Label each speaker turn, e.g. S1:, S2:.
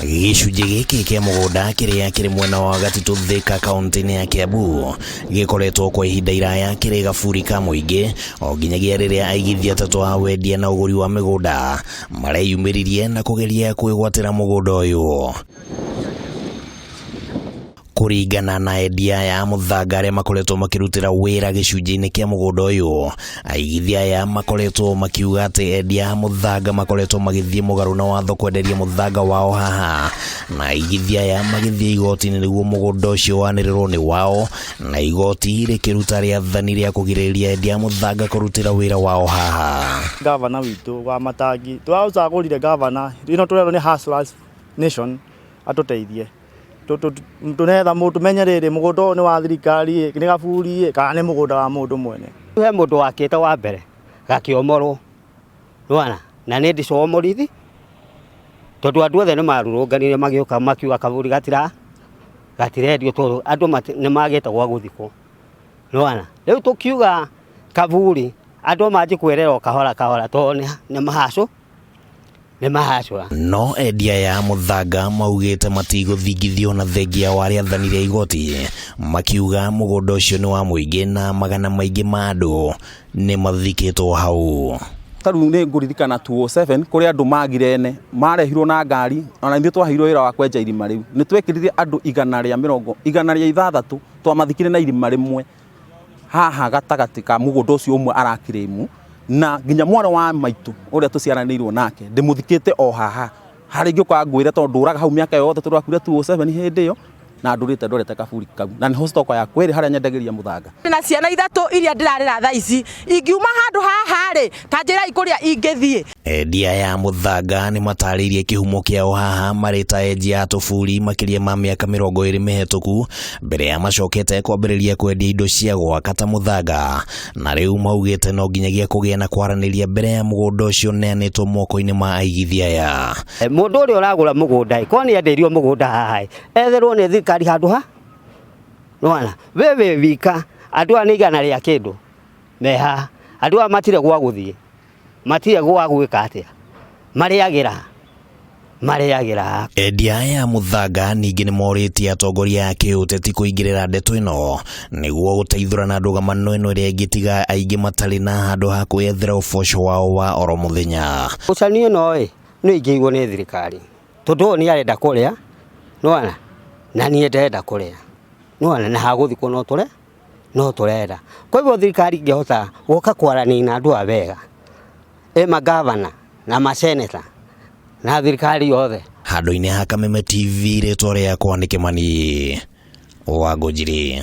S1: Gicunjĩ gĩkĩ kĩa mũgũnda kĩrĩa kĩrĩ mwena wa Gatitũ Thika kaunti-inĩ ya Kiambu gĩkoretwo kwa ihinda iraya kĩrĩ gaburi ka mũingĩ o nginyagia rĩrĩa aigithia atatũ a wendia na ũgũri wa mĩgũnda mareyumĩririe na kũgeria kwĩgwatĩra mũgũnda ũyũ. Kũringana na endia ya mũthanga arĩa makoretwo makĩrutĩra wĩra gĩcunjĩ-inĩ kĩa mũgũnda ũyũ, aigithia aya makoretwo makiuga atĩ endia a mũthanga makoretwo magĩthiĩ mũgarũ na watho kwenderia mũthanga wao haha, na aigithia aya magĩthiĩ igoti-inĩ nĩguo mũgũnda ũcio wanĩrĩrwo nĩ wao, na igoti rĩkĩruta rĩathani rĩa kũgirĩrĩria endia a mũthanga kũrutĩra wĩra wao haha.
S2: Gavana witũ wa Matangi tũracagũrire gavana rĩno tũrerwo nĩ Hustlers Nation atũteithie tunetha mũndũ menye rĩrĩ mũgũnda ũyũ nĩ wa thirikari nĩ gaburi kana nĩ mũgũnda wa mũndũ mwene.
S3: He mũndũ wakĩte wa mbere gakĩomorwo nĩwana na nĩ ndicomorithi tondũ andũ othe nĩ marũrũnganire magĩũka makiuga kaburi gatirendio tondũ andũ nĩ magĩte gwa gũthikwo nĩwana. Rĩu tũkiuga kaburi andũ manjĩ kwerera kahora kahora tondũ nĩ mahacũ
S1: no endia ya mũthanga maugĩte matigũthingithio na thengia wa rĩathani rĩa igoti, makiuga mũgũnda ũcio nĩ wa mũingĩ na magana maingĩ ma andũ nĩ mathikĩtwo hau.
S4: Tarĩu nĩ ngũririkana 2007 kũrĩa andũ magirene marehirwo na ngari ona ithuĩ twaheirwo wĩra wa kwenja irima rĩu nĩ twekĩrire andũ 160 twamathikire na irima rĩmwe haha gatagatĩ ka mũgũnda ũcio ũmwe arakĩrĩmu, na nginya mwana wa maitũ ũrĩa tũciaranĩirwo nake ndĩmũthikĩte o haha harĩ ngĩũka ngwĩre tondũ ndũraga hau mĩaka yothe tũrakuire 2007 hĩndĩ ĩyo na ndũrĩte ndorete kaburi kau na nĩho stoko ya kwĩrĩ harĩa nyendagĩria mũthanga.
S5: Na ciana 3 iria ndĩrarĩra thaa ici ingiuma handũ haha rĩ ta njĩra ikũrĩa ingĩthiĩ.
S1: Endia ya mũthanga nĩ matarĩirie kĩhumo kĩao haha marĩ ta endia a tũburi makĩria ma mĩaka 20 mĩhetũku mbere ya macokete kwambĩrĩria kwendia indo cia gwaka ta mũthanga, na rĩu maugĩte no nginyagia kũgĩa na kwaranĩria mbere ya mũgũnda ũcio neanĩtwo moko-inĩ ma aigithia aya.
S3: Mũndũ ũrĩa ũragũra mũgũnda ko nĩ enderio mũgũnda haha etherwo nĩ thirikari handũ ha nĩwana wewe wika andũ a nĩ igana rĩa kĩndũ meha andũ a matire gwa gũthiĩ matire gwa gwĩka atĩa marĩagĩra.
S1: Endia aya mũthanga ningĩ nĩ morĩtie atongoria a kĩũteti kũingĩrĩra ndeto ĩno nĩguo gũteithũrana ndũgamano ĩno ĩrĩa ĩngĩtiga aingĩ matarĩ na handũ ha kwĩyethera ũboco wao wa oro mũthenya.
S3: Ũcani ĩno nĩ ingĩigwo nĩ thirikari tondũ nĩ arenda kũrĩa nĩwana na niĩ ndenda kũrĩa nĩwana na hagũthikwo no tũrenda. Kwa hivyo thirikari ingĩhota gũka kwaranĩria na andũ a wega magavana na maseneta na thirikari yothe.
S1: Handũ-inĩ ha Kameme TV rĩtwa rĩakwa nĩ Kĩmani Wangũnjiri.